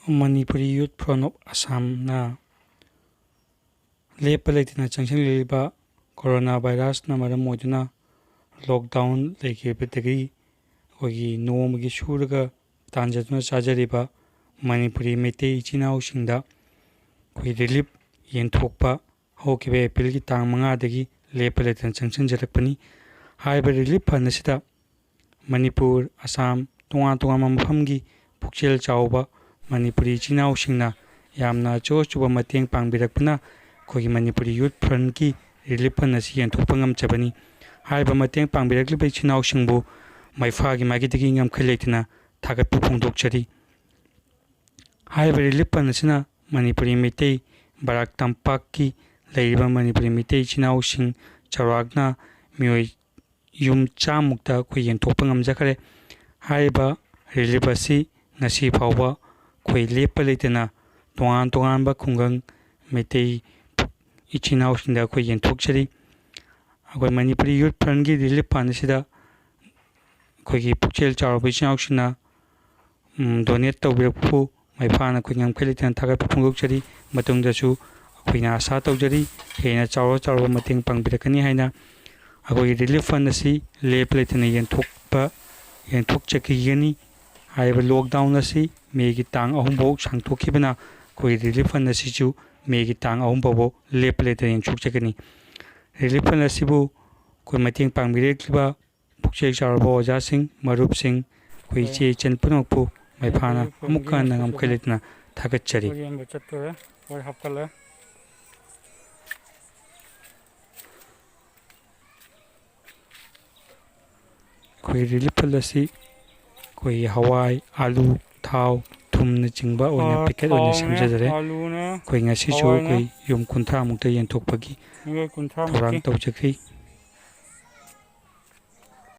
Manipuri Youth Front of Assam lepa leitina changsangliliba coronavirus maram oiduna lockdown leikibadagi akoigi nomagi suraga tanjaduna chajariba Manipuri Meitei Ichinausinda akoigi relief yenthokpa hokibे April की तांग 5 दगी लेप लेतना चंगसंजरकपनी हाइबा relief fund असिदा मणिपुर असम तोंगा तोंगा मफमगी पुक्चेल चावबा मणिपुरी इचिनाउसिंगना यामना चोचुबा मतेंग पांगबिरकपना कोगी मणिपुरी यूथ फ्रंट की रिलीफ फंड असि यंथोकपा ngamchabani हाइबा मतेंग पांगबिरकलिबा इचिनाउसिंगबु माइफागी मागिदगी ngamkhaletina थागतपु फोंदोकचरी हाइबा रिलीफ फंड असिना मणिपुरी मेतei बाराक तंपाक की लेरिबा मणिपुरी मेतei इचिनाउसिंग चौरागना मियोय युम चामुक्ता कोई यंथोकपा ngamjakare हाइबा रिलीफ असि ngasi phawba khoi lepa leitena tongan tongan ba khungang metei ichinausinda khoi yenthokchari agoi manipuri youth front gi relief fund sida khoi gi pukchel chawba ichinausinna donate tawbirakpu maifana khoi ngam khalitena thaga phungokchari matungda su khoi na asa tawjari hena chawra chawra mateng pangbirakani haina agoi relief fund asi lepa leitena yenthokchaki yani हाइबा lockdown असी मेगी तांग अहुमबो सांगथोखिबना कोई relief fund असिजु मेगी तांग अहुमबो लेप लेते यंगचुकचगनी रिलीफ फंड असिबु कोई मतेंग पांगबिरेक्लिबा पुक्चेक चारबो ओजासिंग मरुपसिंग कोई चे चनपुनोकपु माइफाना अमुक्का नंगम खलेतना थागतचरी कोई रिलीफ फंड असी कोई हवाई आलू थाव थुमन चिंगबा ओइना पैकेट ओइना समझजरे कोई ngasi chu कोई yum 50 मुक्ता यंथोकपगी थौरांग तौजखै